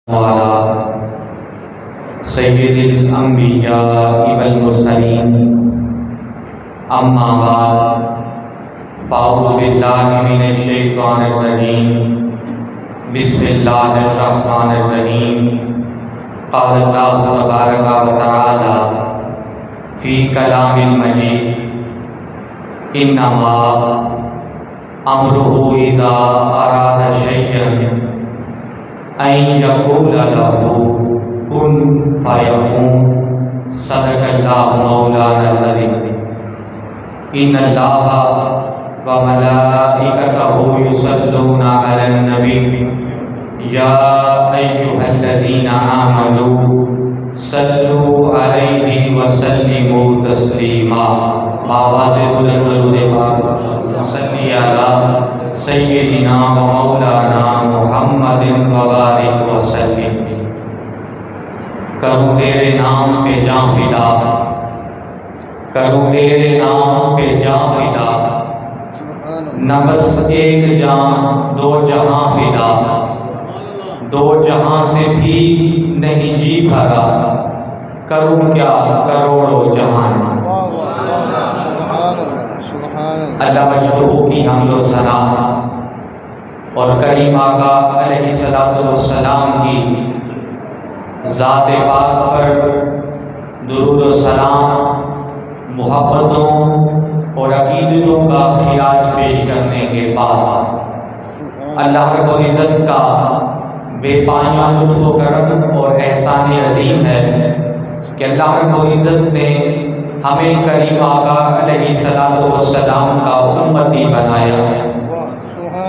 وعلى سید الانبیاء والمرسلین اما بعد فاعوذ باللہ من الشیطان الرجیم بسم اللہ الرحمن الرحیم قال اللہ تبارک و تعالی فی کلام المجید انما امرہ اذا اراد شیئا ان یقول له کن فیکون صدق اللہ مولانا العظیم ان اللہ وملائکتہ یصلون علی النبی یا ایھا الذین آمنوا صلوا علیہ وسلموا تسلیما آواز بلند درود پاک صلی علی سیدنا و مولانا محمد وبارک وسلم کروں تیرے نام پہ جاں فدا کروں تیرے نام پہ جاں فدا نہ بس ایک جان دو جہاں فدا دو جہاں سے بھی نہیں جی بھرا کروں کیا کروڑوں جہان اللہ وجہ کی حمد و ثنا اور کریم آقا علیہ السلام کی ذات پاک پر درود و سلام محبتوں اور عقیدتوں کا خراج پیش کرنے کے بعد اللہ رب العزت کا بے پایہ لطف و کرم اور احسان عظیم ہے کہ اللہ رب العزت نے ہمیں کریم آقا علیہ السلام کا امتی بنایا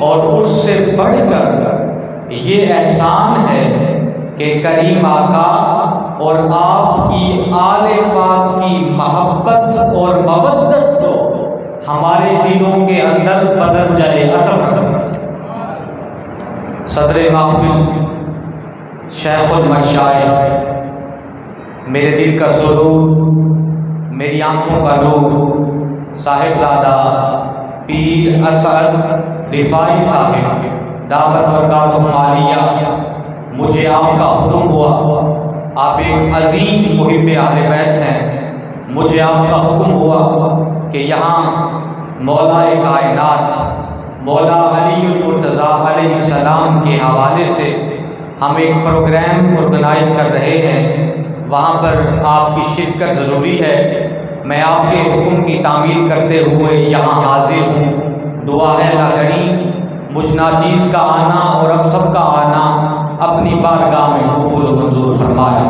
اور اس سے بڑھ کر یہ احسان ہے کہ کریم آقا اور آپ کی آل پاک کی محبت اور مودت کو ہمارے دلوں کے اندر بدل جائے عطا فرمائے۔ صدر محفل شیخ المشائخ، میرے دل کا سرور، میری آنکھوں کا نور، صاحبزادہ پیر اسعد رفاعی صاحب دامت برکاتہ عالیہ، مجھے آپ کا حکم ہوا، آپ ایک عظیم محب اہل بیت ہیں، مجھے آپ کا حکم ہوا کہ یہاں مولا کائنات مولا علی المرتضیٰ علیہ السلام کے حوالے سے ہم ایک پروگرام آرگنائز کر رہے ہیں، وہاں پر آپ کی شرکت ضروری ہے۔ میں آپ کے حکم کی تعمیل کرتے ہوئے یہاں حاضر ہوں۔ دعا ہے اللہ کریم مجھ ناچیز کا آنا اور اب سب کا آنا اپنی بارگاہ میں قبول و منظور فرمائے۔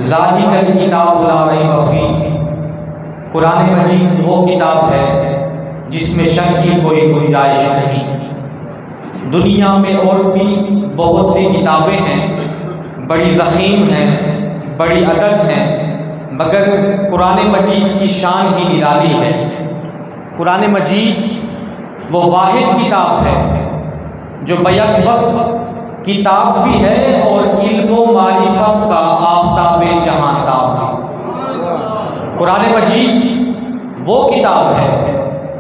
ذالک الکتاب لا ریب فیہ، قرآن مجید وہ کتاب ہے جس میں شک کی کوئی گنجائش نہیں۔ دنیا میں اور بھی بہت سی کتابیں ہیں، بڑی ضخیم ہیں، بڑی ادب ہیں، مگر قرآن مجید کی شان ہی نرالی ہے۔ قرآن مجید وہ واحد کتاب ہے جو بیک وقت کتاب بھی ہے اور علم و معرفت کا آفتاب جہاں تاب ہے۔ قرآن مجید وہ کتاب ہے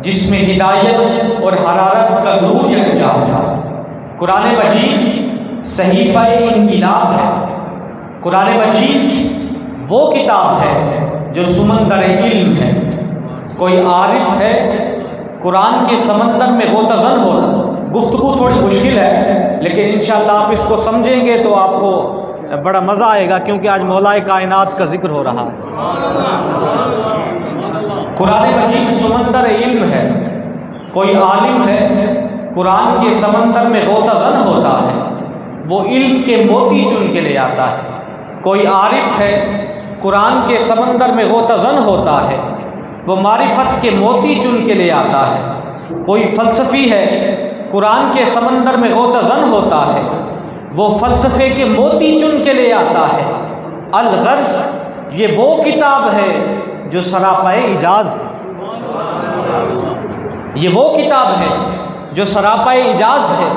جس میں ہدایت اور حرارت کا نور یکجا ہے۔ قرآن مجید صحیفہ انقلاب ہے۔ قرآن مجید وہ کتاب ہے جو سمندر علم ہے۔ کوئی عارف ہے قرآن کے سمندر میں غوطہ زن ہونا، گفتگو تھوڑی مشکل ہے لیکن انشاءاللہ آپ اس کو سمجھیں گے تو آپ کو بڑا مزہ آئے گا، کیونکہ آج مولا کائنات کا ذکر ہو رہا ہے۔ قرآن مجید سمندر علم ہے۔ کوئی عالم ہے قرآن کے سمندر میں غوطہ زن ہوتا ہے، وہ علم کے موتی چن کے لے آتا ہے۔ کوئی عارف ہے قرآن کے سمندر میں غوطہ زن ہوتا ہے، وہ معرفت کے موتی چن کے لے آتا ہے۔ کوئی فلسفی ہے قرآن کے سمندر میں غوطہ زن ہوتا ہے، وہ فلسفے کے موتی چن کے لے آتا ہے۔ الغرض یہ وہ کتاب ہے جو سراپائے اعجاز ہے، یہ وہ کتاب ہے جو سراپائے اعجاز ہے،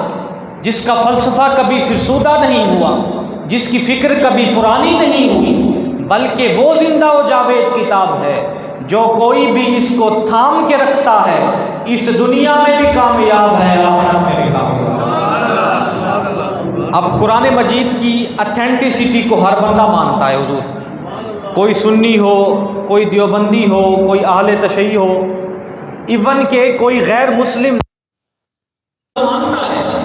جس کا فلسفہ کبھی فرسودہ نہیں ہوا، جس کی فکر کبھی پرانی نہیں ہوئی، بلکہ وہ زندہ و جاوید کتاب ہے جو کوئی بھی اس کو تھام کے رکھتا ہے اس دنیا میں بھی کامیاب ہے، آخرت میں بھی کامیاب ہے۔ اب قرآن مجید کی اتھینٹسٹی کو ہر بندہ مانتا ہے حضور، کوئی سنی ہو، کوئی دیوبندی ہو، کوئی اہل تشیع ہو، ایون کہ کوئی غیر مسلم مانتا ہے۔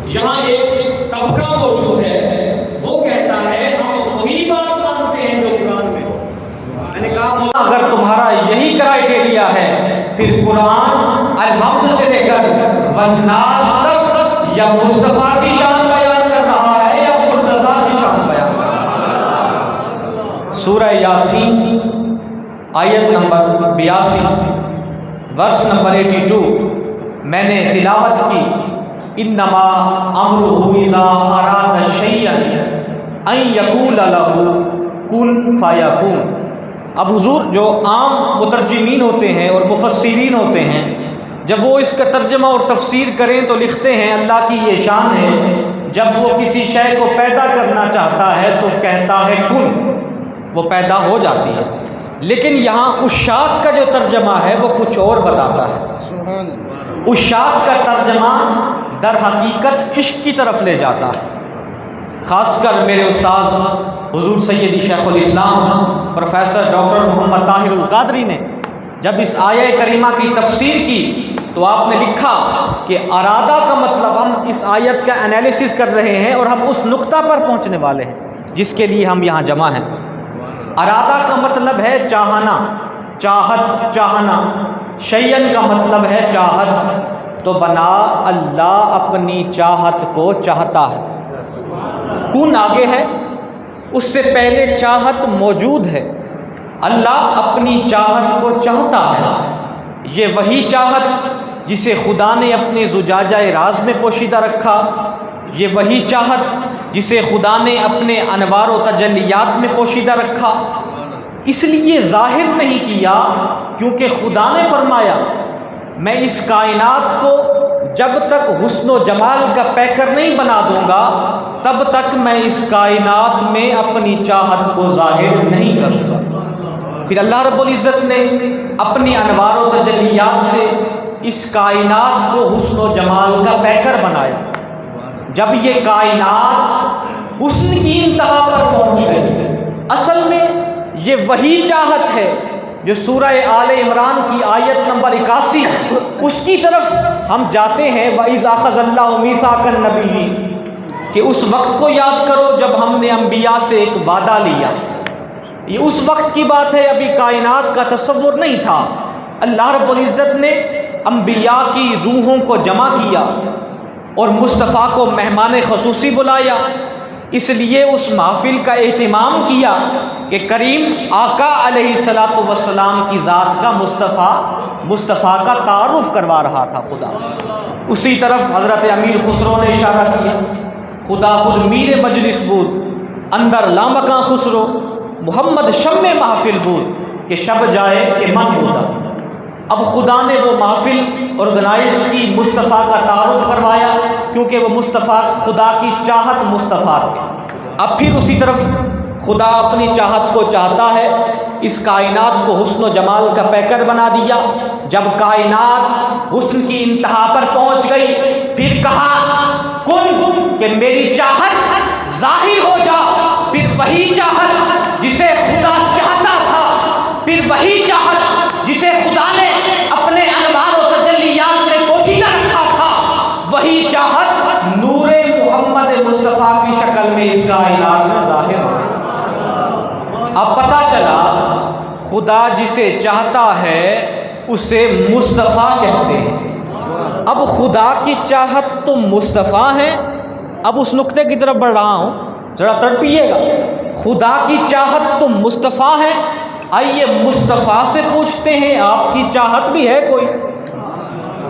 یہاں ایک طبقہ موجود ہے، وہ کہتا ہے ہم وہی بات مانتے ہیں جو قرآن میں ہو۔ میں نے کہا اگر تمہارا یہی کرائٹیریا ہے پھر قرآن الحمد سے لے کر والناس تک یا مصطفیٰ کی شان بیان کر رہا ہے یا مرتضیٰ کی شان بیان کر رہا ہے۔ سورہ یاسین آیت نمبر 82 ورس نمبر 82 میں نے تلاوت کی، انما امرہ اذا اراد شیئا ان یقول لہ کن فیکون۔ اب حضور جو عام مترجمین ہوتے ہیں اور مفسرین ہوتے ہیں، جب وہ اس کا ترجمہ اور تفسیر کریں تو لکھتے ہیں اللہ کی یہ شان ہے، جب وہ کسی شے کو پیدا کرنا چاہتا ہے تو کہتا ہے کن، وہ پیدا ہو جاتی ہے۔ لیکن یہاں عشاق کا جو ترجمہ ہے وہ کچھ اور بتاتا ہے۔ عشاق کا ترجمہ در حقیقت عشق کی طرف لے جاتا ہے۔ خاص کر میرے استاذ حضور سیدی شیخ الاسلام پروفیسر ڈاکٹر محمد طاہر القادری نے جب اس آیہ کریمہ کی تفسیر کی تو آپ نے لکھا کہ ارادہ کا مطلب، ہم اس آیت کا انالیسس کر رہے ہیں اور ہم اس نقطہ پر پہنچنے والے ہیں جس کے لیے ہم یہاں جمع ہیں۔ ارادہ کا مطلب ہے چاہنا، چاہت، چاہنا۔ شیئن کا مطلب ہے چاہت، تو بنا اللہ اپنی چاہت کو چاہتا ہے۔ کن آگے ہے، اس سے پہلے چاہت موجود ہے۔ اللہ اپنی چاہت کو چاہتا ہے۔ یہ وہی چاہت جسے خدا نے اپنے زجاجہ راز میں پوشیدہ رکھا، یہ وہی چاہت جسے خدا نے اپنے انوار و تجلیات میں پوشیدہ رکھا۔ اس لیے ظاہر نہیں کیا کیونکہ خدا نے فرمایا میں اس کائنات کو جب تک حسن و جمال کا پیکر نہیں بنا دوں گا تب تک میں اس کائنات میں اپنی چاہت کو ظاہر نہیں کروں گا۔ پھر اللہ رب العزت نے اپنی انوار و تجلیات سے اس کائنات کو حسن و جمال کا پیکر بنایا۔ جب یہ کائنات حسن کی انتہا پر پہنچ گئی، اصل میں یہ وہی چاہت ہے جو سورہ آل عمران کی آیت نمبر 81 اس کی طرف ہم جاتے ہیں، وَإِذْ أَخَذَ اللَّهُ مِيثَاقَ النَّبِيِّينَ، کہ اس وقت کو یاد کرو جب ہم نے انبیاء سے ایک وعدہ لیا۔ یہ اس وقت کی بات ہے، ابھی کائنات کا تصور نہیں تھا۔ اللہ رب العزت نے انبیاء کی روحوں کو جمع کیا اور مصطفیٰ کو مہمان خصوصی بلایا، اس لیے اس محفل کا اہتمام کیا کہ کریم آقا علیہ الصلاۃ والسلام کی ذات کا مصطفیٰ کا تعارف کروا رہا تھا خدا۔ اسی طرف حضرت امیر خسرو نے اشارہ کیا، خدا خود میر مجلس بود اندر لامکاں خسرو، محمد شم محفل بود کہ شب جائے کہ من بودا۔ اب خدا نے وہ محفل آرگنائز کی، مصطفیٰ کا تعارف کروایا کیونکہ وہ مصطفیٰ خدا کی چاہت مصطفیٰ تھے۔ اب پھر اسی طرف خدا اپنی چاہت کو چاہتا ہے، اس کائنات کو حسن و جمال کا پیکر بنا دیا۔ جب کائنات حسن کی انتہا پر پہنچ گئی پھر کہا کن، کہ میری چاہت ظاہر ہو جا۔ پھر وہی چاہت جسے خدا چاہتا تھا، پھر وہی چاہت جسے خدا نے اپنے انوار و تجلیات میں پوشیدہ رکھا تھا، وہی چاہت نور محمد مصطفیٰ کی شکل میں اس کائنات میں ظاہر ہو۔ اب پتہ چلا خدا جسے چاہتا ہے اسے مصطفیٰ کہتے ہیں۔ اب خدا کی چاہت تو مصطفیٰ ہے۔ اب اس نقطے کی طرف بڑھ رہا ہوں، ذرا تڑپیے گا۔ خدا کی چاہت تو مصطفیٰ ہے، آئیے مصطفیٰ سے پوچھتے ہیں آپ کی چاہت بھی ہے کوئی؟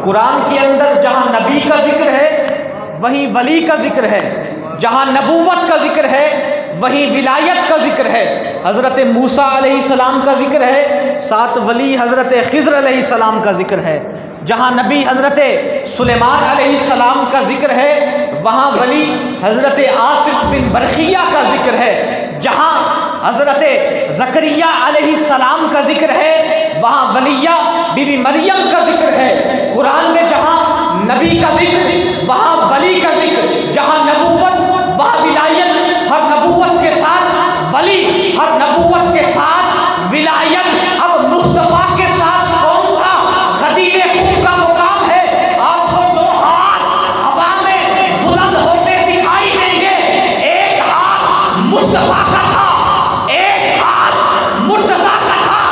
قرآن کے اندر جہاں نبی کا ذکر ہے وہیں ولی کا ذکر ہے، جہاں نبوت کا ذکر ہے وہیں ولایت کا ذکر ہے۔ حضرت موسیٰ علیہ السلام کا ذکر ہے، ساتھ ولی حضرت خضر علیہ السلام کا ذکر ہے۔ جہاں نبی حضرت سلیمان علیہ السلام کا ذکر ہے وہاں ولی حضرت آصف بن برخیہ کا ذکر ہے۔ جہاں حضرت زکریا علیہ السلام کا ذکر ہے وہاں ولیہ بی بی مریم کا ذکر ہے۔ قرآن میں جہاں نبی کا ذکر وہاں ولی کا ذکر، جہاں نبوت ولایت اب مصطفیٰ کے ساتھ کون تھا؟ غدیر خون کا مقام ہے. آپ کو دو ہاتھ ہوا میں بلند ہوتے دکھائی دیں گے. ایک ہاتھ مصطفیٰ کا تھا، ایک ہاتھ مرتضیٰ کا تھا.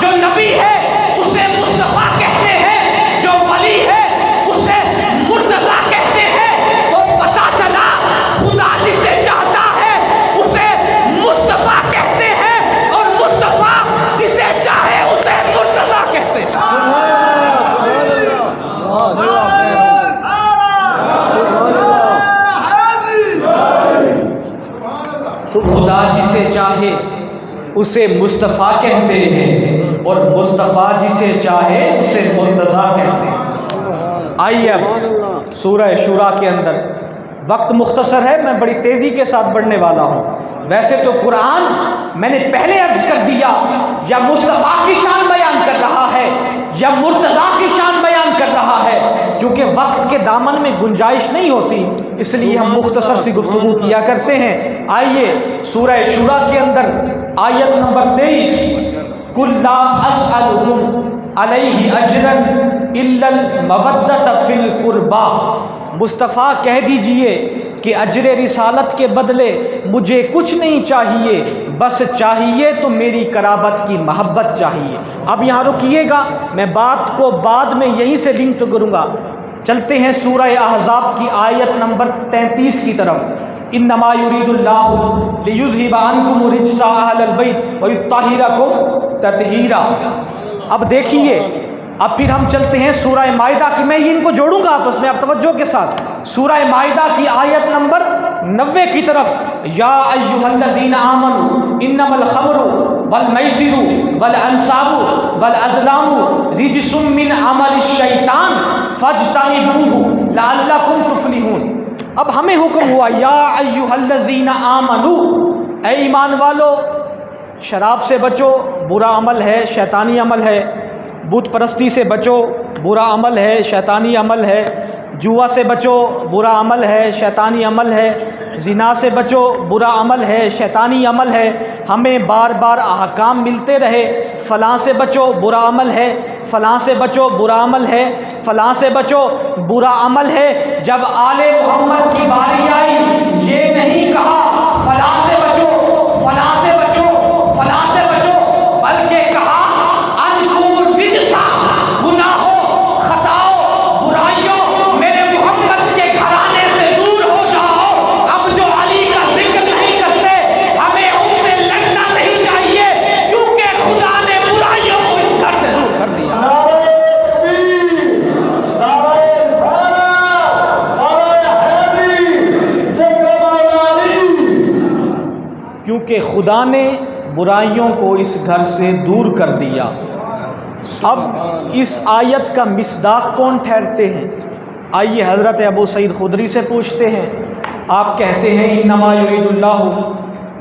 جو نبی ہے اسے مصطفیٰ کہتے ہیں، جو ولی ہے اسے مرتضیٰ کہتے ہیں. تو پتہ چلا خدا جسے چاہتا ہے اسے مصطفیٰ کہتے ہیں، اور مصطفیٰ جسے چاہے اسے مرتضیٰ کہتے ہیں. خدا جسے چاہے اسے مصطفیٰ کہتے ہیں، اور مصطفیٰ جسے چاہے اسے مرتضیٰ کہتے ہیں. آئیے اب سورہ شورا کے اندر، وقت مختصر ہے، میں بڑی تیزی کے ساتھ بڑھنے والا ہوں. ویسے تو قرآن میں نے پہلے عرض کر دیا یا مصطفیٰ کی شان بیان کر رہا ہے یا مرتضیٰ کی شان بیان کر رہا ہے. چونکہ وقت کے دامن میں گنجائش نہیں ہوتی، اس لیے ہم مختصر سی گفتگو کیا کرتے ہیں. آئیے سورہ شورا کے اندر آیت نمبر 23، قُلْ لَا أَسْأَلُكُمْ عَلَيْهِ أَجْرًا إِلَّا الْمَوَدَّةَ فِي الْقُرْبَى. مصطفیٰ کہہ دیجئے کہ اجر رسالت کے بدلے مجھے کچھ نہیں چاہیے، بس چاہیے تو میری قرابت کی محبت چاہیے. اب یہاں رکیے گا، میں بات کو بعد میں یہیں سے لنک کروں گا. چلتے ہیں سورہ احزاب کی آیت نمبر 33 کی طرف. انما یرید اللہ لیذھب عنکم الرجس اہل البیت ویطہرکم تطہیرا. اب دیکھیے، اب پھر ہم چلتے ہیں سورہ مائدہ کی. میں ان کو جوڑوں گا آپس میں، اب توجہ کے ساتھ. سورہ مائدہ کی آیت نمبر 90 کی طرف. یا ایھا الذین آمنوا انما الخمر والمیسر والانصاب والازلام رجس من عمل الشیطان فاجتنبوہ لعلکم تفلحون. اب ہمیں حکم ہوا یا ایھا الذین آمنوا، اے ایمان والو، شراب سے بچو، برا عمل ہے، شیطانی عمل ہے. بت پرستی سے بچو، برا عمل ہے، شیطانی عمل ہے. جوا سے بچو، برا عمل ہے، شیطانی عمل ہے. زنا سے بچو، برا عمل ہے، شیطانی عمل ہے. ہمیں بار بار احکام ملتے رہے، فلاں سے بچو برا عمل ہے، فلاں سے بچو برا عمل ہے، فلاں سے بچو برا عمل ہے. جب آل محمد کی باری آئی، یہ نہیں کہا فلاں سے بچو، فلاں سے بچو، فلاں سے بچو، بلکہ کہا گناہوں، خطاؤں، برائیوں میرے محمد کے گھرانے سے دور ہو جاؤ. اب جو علی کا ذکر نہیں کرتے ہمیں ان سے لڑنا نہیں چاہیے، کیونکہ خدا نے برائیوں کو اس گھر سے دور کر دیا. کیونکہ خدا نے برائیوں کو اس گھر سے دور کر دیا. اب اس آیت کا مصداق کون ٹھہرتے ہیں؟ آئیے حضرت ابو سعید خدری سے پوچھتے ہیں. آپ کہتے ہیں انما یرید اللہ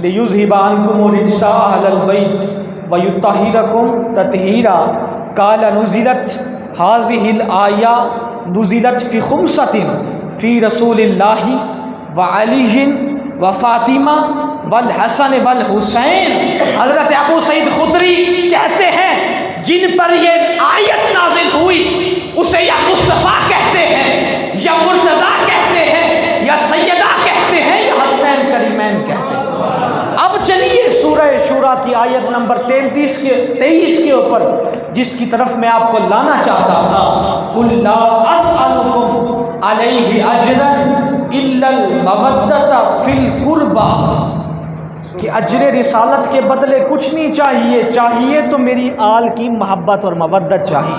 لیذھب عنکم الرجس اہل البیت ویطہرکم تطہیرا. قال نزلت هذه الآیہ نزلت فی خمسۃ فی رسول اللہ وعلی وفاطمہ والحسن والحسین. حضرت ابو سعید خدری کہتے ہیں جن پر یہ آیت نازل ہوئی اسے یا مصطفیٰ کہتے ہیں، یا مرتضیٰ کہتے ہیں، یا سیدہ کہتے ہیں، یا حسنین کریمین کہتے ہیں. اب چلیے سورہ شورا کی آیت نمبر 23 کے اوپر، جس کی طرف میں آپ کو لانا چاہتا تھا. قُلْ لَا أَسْأَلُكُمْ عَلَيْهِ أَجْرًا إِلَّا الْمَوَدَّةَ فِي الْقُرْبَى، کہ اجر رسالت کے بدلے کچھ نہیں چاہیے، چاہیے تو میری آل کی محبت اور مودت چاہیے.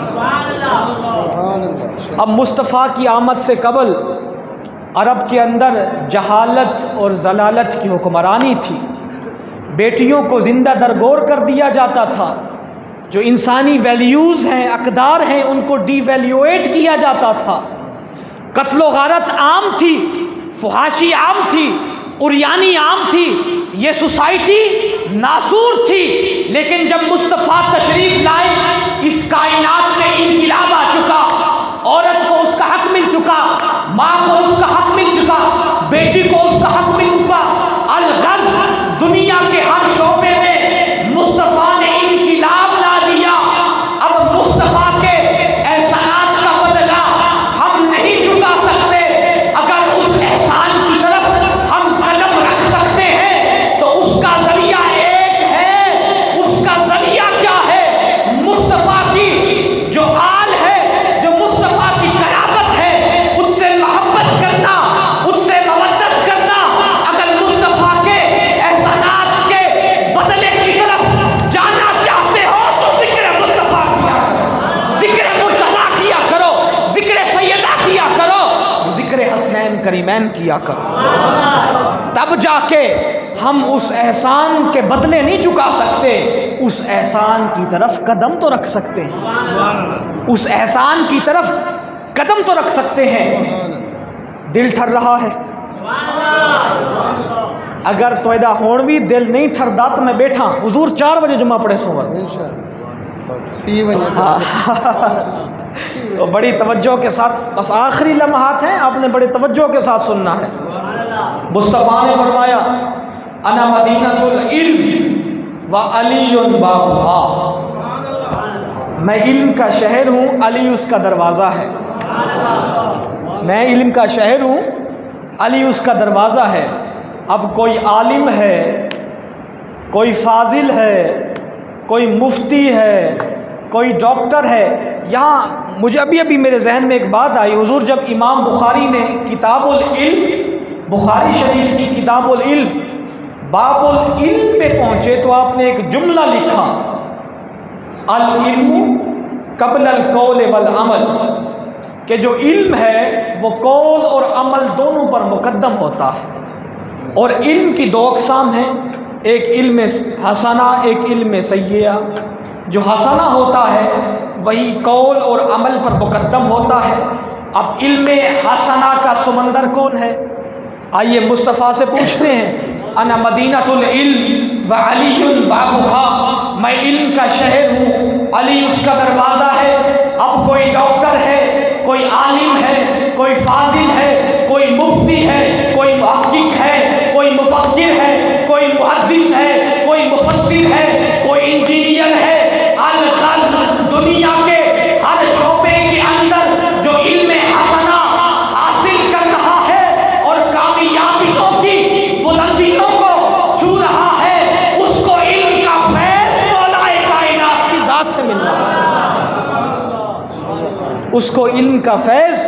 اب مصطفیٰ کی آمد سے قبل عرب کے اندر جہالت اور ضلالت کی حکمرانی تھی. بیٹیوں کو زندہ درگور کر دیا جاتا تھا. جو انسانی ویلیوز ہیں، اقدار ہیں، ان کو ڈی ویلیویٹ کیا جاتا تھا. قتل و غارت عام تھی، فحاشی عام تھی، عریانی عام تھی. یہ سوسائٹی ناسور تھی. لیکن جب مصطفیٰ تشریف لائے، اس کائنات میں انقلاب آ چکا. عورت کو اس کا حق مل چکا، ماں کو اس کا حق مل چکا، بیٹی کو اس کا حق مل چکا. الغرض دنیا کے ہر شعبے میں مصطفیٰ نے انقلاب حرمین کیا کرو، تب جا کے ہم اس احسان کے بدلے نہیں چکا سکتے، اس احسان کی طرف قدم تو رکھ سکتے ہیں، اس احسان کی طرف قدم تو رکھ سکتے ہیں۔ دل ٹھر رہا ہے، اگر تویدہ ہون بھی دل نہیں ٹھردا تو میں بیٹھا حضور 4 بجے جمعہ پڑھے سو تو بڑی توجہ کے ساتھ، بس آخری لمحات ہیں، آپ نے بڑی توجہ کے ساتھ سننا ہے۔ مصطفیٰ نے فرمایا انا مدینہ العلم و علی بابھا، میں علم کا شہر ہوں، علی اس کا دروازہ ہے۔ میں علم کا شہر ہوں، علی اس کا دروازہ ہے۔ اب کوئی عالم ہے، کوئی فاضل ہے، کوئی مفتی ہے، کوئی ڈاکٹر ہے، یہاں مجھے ابھی میرے ذہن میں ایک بات آئی، حضور جب امام بخاری نے کتاب العلم، بخاری شریف کی کتاب العلم باب العلم پہ پہنچے تو آپ نے ایک جملہ لکھا، العلم قبل القول والعمل، کہ جو علم ہے وہ قول اور عمل دونوں پر مقدم ہوتا ہے۔ اور علم کی 2 اقسام ہیں، ایک علم حسنہ، ایک علم سیئہ۔ جو حسنہ ہوتا ہے وہی قول اور عمل پر مقدم ہوتا ہے۔ اب علم حسنہ کا سمندر کون ہے؟ آئیے مصطفیٰ سے پوچھتے ہیں، انا مدینہ العلم و علی بابھا، میں علم کا شہر ہوں، علی اس کا دروازہ ہے۔ اب کوئی ڈاکٹر ہے، کوئی عالم ہے، کوئی فاضل ہے، کوئی مفتی ہے، کوئی محقق ہے، کوئی مفکر ہے، کوئی محدث ہے، کوئی مفسر ہے، کوئی انجینئر ہے، الغرض دنیا کے ہر شعبے کے اندر جو علم حسنہ حاصل کر رہا ہے اور کامیابیوں کی بلندیوں کو چھو رہا ہے، اس کو علم کا فیض مولا کائنات کی ذات سے مل رہا ہے، اس کو علم کا فیض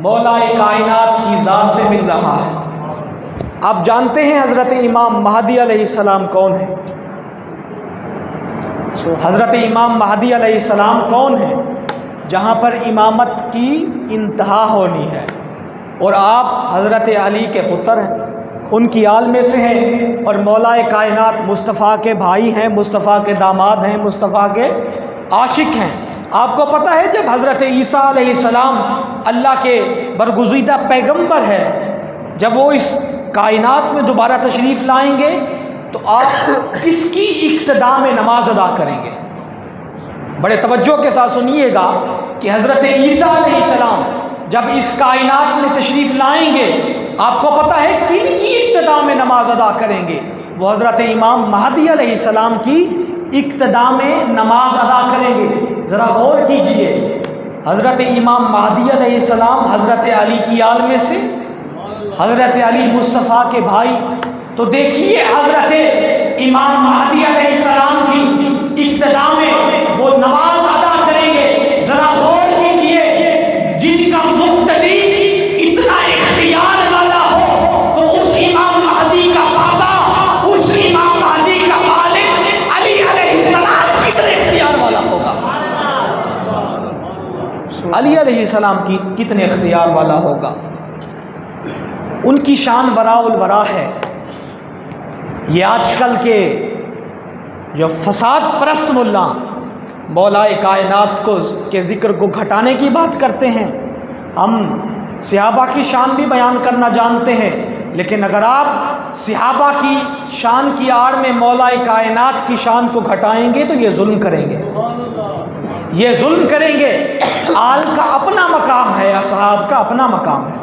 مولا کائنات کی ذات سے مل رہا ہے۔ آپ جانتے ہیں حضرت امام مہدی علیہ السلام کون ہے؟ حضرت امام مہدی علیہ السلام کون ہے؟ جہاں پر امامت کی انتہا ہونی ہے، اور آپ حضرت علی کے پتر ہیں، ان کی آل میں سے ہیں، اور مولا کائنات مصطفیٰ کے بھائی ہیں، مصطفیٰ کے داماد ہیں، مصطفیٰ کے عاشق ہیں۔ آپ کو پتہ ہے جب حضرت عیسیٰ علیہ السلام اللہ کے برگزیدہ پیغمبر ہے، جب وہ اس کائنات میں دوبارہ تشریف لائیں گے تو آپ کس کی اقتداء میں نماز ادا کریں گے؟ بڑے توجہ کے ساتھ سنیے گا کہ حضرت عیسیٰ علیہ السلام جب اس کائنات میں تشریف لائیں گے، آپ کو پتہ ہے کن کی اقتداء میں نماز ادا کریں گے؟ وہ حضرت امام مہدی علیہ السلام کی اقتداء میں نماز ادا کریں گے۔ ذرا غور کیجئے، حضرت امام مہدی علیہ السلام حضرت علی کی آل میں سے، حضرت علی مصطفیٰ کے بھائی، تو دیکھیے حضرت امام مہدی علیہ السلام کی اقتداء میں وہ نماز ادا کریں گے۔ ذرا غور کیجئے، جن کا مقتدی اتنا اختیار والا ہو تو اس امام مہدی کا بابا، اس امام مہدی کا والد علی علیہ السلام کتنے اختیار والا ہوگا؟ علی علیہ السلام کی کتنے اختیار والا ہوگا؟ ان کی شان وراء الورا ہے۔ یہ آج کل کے جو فساد پرست ملا مولا کائنات کو کے ذکر کو گھٹانے کی بات کرتے ہیں، ہم صحابہ کی شان بھی بیان کرنا جانتے ہیں، لیکن اگر آپ صحابہ کی شان کی آڑ میں مولا کائنات کی شان کو گھٹائیں گے تو یہ ظلم کریں گے، یہ ظلم کریں گے۔ آل کا اپنا مقام ہے، اصحاب کا اپنا مقام ہے،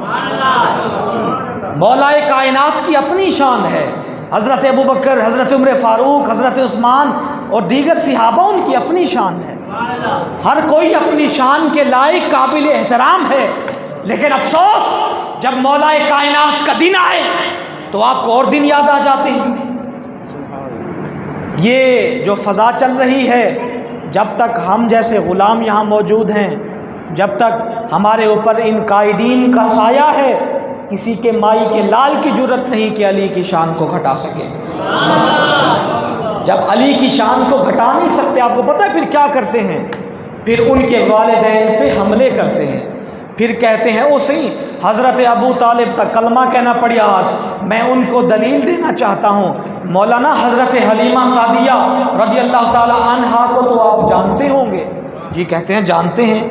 مولا کائنات کی اپنی شان ہے۔ حضرت ابوبکر، حضرت عمر فاروق، حضرت عثمان اور دیگر صحابہ ان کی اپنی شان ہے، ہر کوئی اپنی شان کے لائق قابل احترام ہے، لیکن افسوس جب مولا کائنات کا دن آئے تو آپ کو اور دن یاد آ جاتے ہیں۔ یہ جو فضا چل رہی ہے، جب تک ہم جیسے غلام یہاں موجود ہیں، جب تک ہمارے اوپر ان قائدین کا سایہ ہے، کسی کے مائی کے لال کی جرت نہیں کہ علی کی شان کو گھٹا سکے۔ جب علی کی شان کو گھٹا نہیں سکتے، آپ کو پتہ ہے پھر کیا کرتے ہیں؟ پھر ان کے والدین پہ حملے کرتے ہیں، پھر کہتے ہیں او صحیح حضرت ابو طالب تک کلمہ کہنا پڑیا، میں ان کو دلیل دینا چاہتا ہوں۔ مولانا حضرت حلیمہ سعدیہ رضی اللہ تعالی عنہا کو تو آپ جانتے ہوں گے؟ جی کہتے ہیں جانتے ہیں۔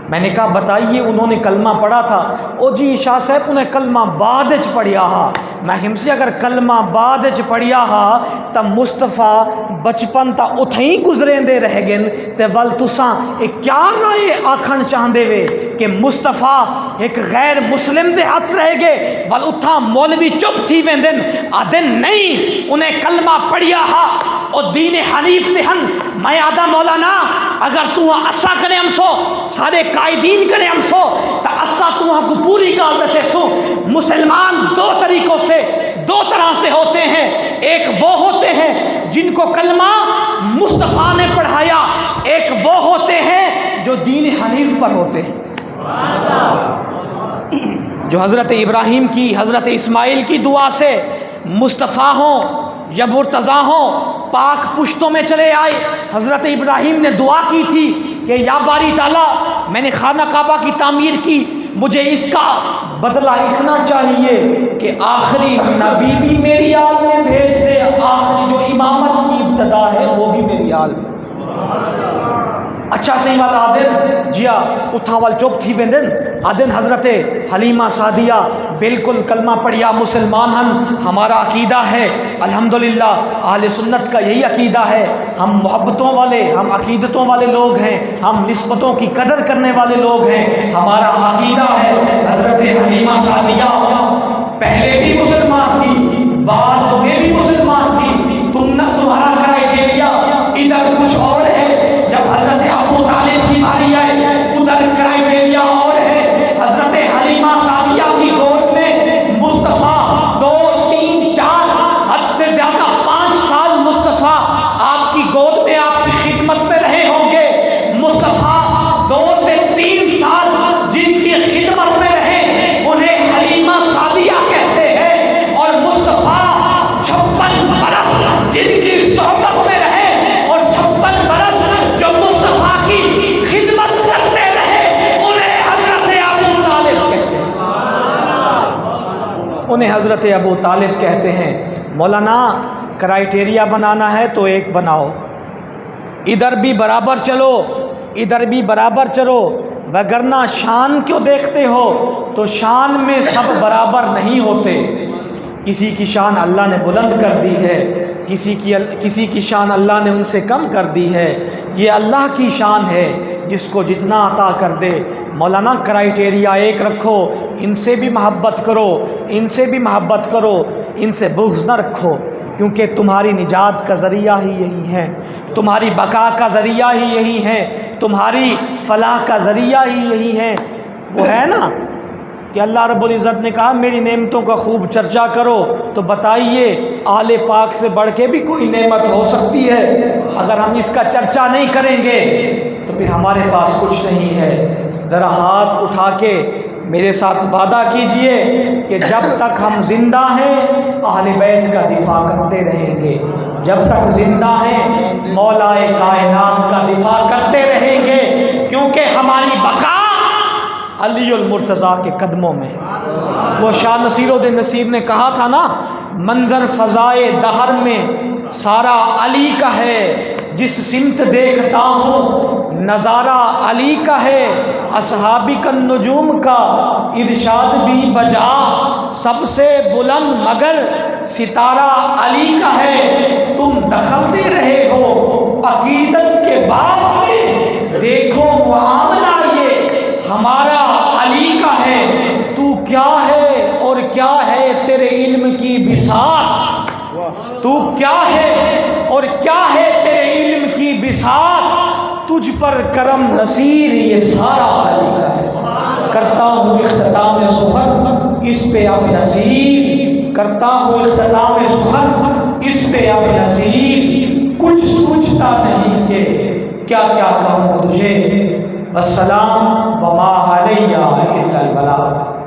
میں نے کہا بتائیے انہوں نے کلمہ پڑھا تھا؟ او جی شاہ صاحب انہیں کلمہ بعد وچ پڑھیا ہا۔ میں ہمسی اگر کلمہ بعد وچ پڑھیا ہا تا مصطفیٰ بچپن تا اتھیں گزریں دے رہ گن تے ول تساں ایک کیا رائے آکھن چاہندے وے کہ مصطفیٰ ایک غیر مسلم دے ہاتھ رہ گئے ول اتھاں مولوی چپ تھی ویندن آدن نہیں انہیں کلمہ پڑھیا ہا او دین حنیف تے ہن۔ میں آدھا مولانا اگر تو اسا کرے ہم سو سارے قائدین کرے ہم سو تا اسا تو کو پوری گال دسے سو مسلمان دو طریقوں سے دو طرح سے ہوتے ہیں۔ ایک وہ ہوتے ہیں جن کو کلمہ مصطفیٰ نے پڑھایا، ایک وہ ہوتے ہیں جو دین حنیف پر ہوتے ہیں، جو حضرت ابراہیم کی حضرت اسماعیل کی دعا سے مصطفیٰ ہوں یا مرتضیٰ ہوں پاک پشتوں میں چلے آئے۔ حضرت ابراہیم نے دعا کی تھی کہ یا باری تعالیٰ میں نے خانہ کعبہ کی تعمیر کی، مجھے اس کا بدلہ اتنا چاہیے کہ آخری نبی بھی میری آل میں بھیج دے، آخری جو امامت کی ابتدا ہے وہ بھی میری آل میں۔ اچھا صحیح والا آدن جیا اتھا وال چوک تھی ویندن آدن حضرت حلیمہ سعدیہ بالکل کلمہ پڑھیا مسلمان ہن۔ ہمارا عقیدہ ہے الحمدللہ اہل سنت کا یہی عقیدہ ہے، ہم محبتوں والے ہم عقیدتوں والے لوگ ہیں، ہم نسبتوں کی قدر کرنے والے لوگ ہیں۔ ہمارا عقیدہ ہے حضرت حلیمہ سعدیہ پہلے بھی مسلمان تھی بعد میں بھی مسلمان تھی، تمہارا کرائٹیریا ادھر کچھ اور ہے، جب حضرت ابو طالب کی باری آئے ادھر کرائٹیریا اور ہے۔ حضرت حلیمہ سعدیہ کی گود میں مصطفیٰ 2 3 4 حد سے زیادہ 5 سال مصطفیٰ آپ کی گود میں آپ کی خدمت میں رہے ہوں گے۔ مصطفیٰ 2 سے 3 سال جن کی خدمت میں رہے انہیں حلیمہ سعدیہ کہتے ہیں، اور مصطفیٰ 56 برس جن کی صحبت میں رہے اور 56 برس جو مصطفیٰ کی خدمت کرتے رہے انہیں حضرت ابو طالب کہتے ہیں، انہیں حضرت ابو طالب کہتے ہیں۔ مولانا کرائٹیریا بنانا ہے تو ایک بناؤ، ادھر بھی برابر چلو ادھر بھی برابر چلو، وگرنہ شان کیوں دیکھتے ہو؟ تو شان میں سب برابر نہیں ہوتے، کسی کی شان اللہ نے بلند کر دی ہے، کسی کی شان اللہ نے ان سے کم کر دی ہے، یہ اللہ کی شان ہے جس کو جتنا عطا کر دے۔ مولانا کرائٹیریا ایک رکھو، ان سے بھی محبت کرو ان سے بھی محبت کرو، ان سے بغض نہ رکھو، کیونکہ تمہاری نجات کا ذریعہ ہی یہی ہے، تمہاری بقا کا ذریعہ ہی یہی ہے، تمہاری فلاح کا ذریعہ ہی یہی ہے۔ وہ ہے نا کہ اللہ رب العزت نے کہا میری نعمتوں کا خوب چرچا کرو، تو بتائیے آل پاک سے بڑھ کے بھی کوئی نعمت ہو سکتی ہے؟ اگر ہم اس کا چرچا نہیں کریں گے تو پھر ہمارے پاس کچھ نہیں ہے۔ ذرا ہاتھ اٹھا کے میرے ساتھ وعدہ کیجئے کہ جب تک ہم زندہ ہیں اہل بیت کا دفاع کرتے رہیں گے، جب تک زندہ ہیں مولا کائنات کا دفاع کرتے رہیں گے، کیونکہ ہماری بقا علی المرتضیٰ کے قدموں میں۔ وہ شاہ نصیر الدین نصیر نے کہا تھا نا، منظر فضائے دہر میں سارا علی کا ہے، جس سمت دیکھتا ہوں نظارہ علی کا ہے، اصحابی النجوم کا ارشاد بھی بجا، سب سے بلند مگر ستارہ علی کا ہے، تم دخل دے رہے ہو عقیدت کے باب میں، دیکھو معاملہ یہ ہمارا علی کا ہے، تو کیا ہے اور کیا ہے تیرے علم کی بساط، تو کیا ہے اور کیا ہے تیرے علم کی بساط، تجھ پر کرم نصیر یہ سارا علی کا ہے، کرتا ہوں اختتام سخن اس پہ اب نصیر، کرتا ہوں اختتام سخن اس پہ اب نصیر، کچھ سوچتا نہیں کہ کیا کیا کہوں تجھے، والسلام وما علیہ الا البلاغ۔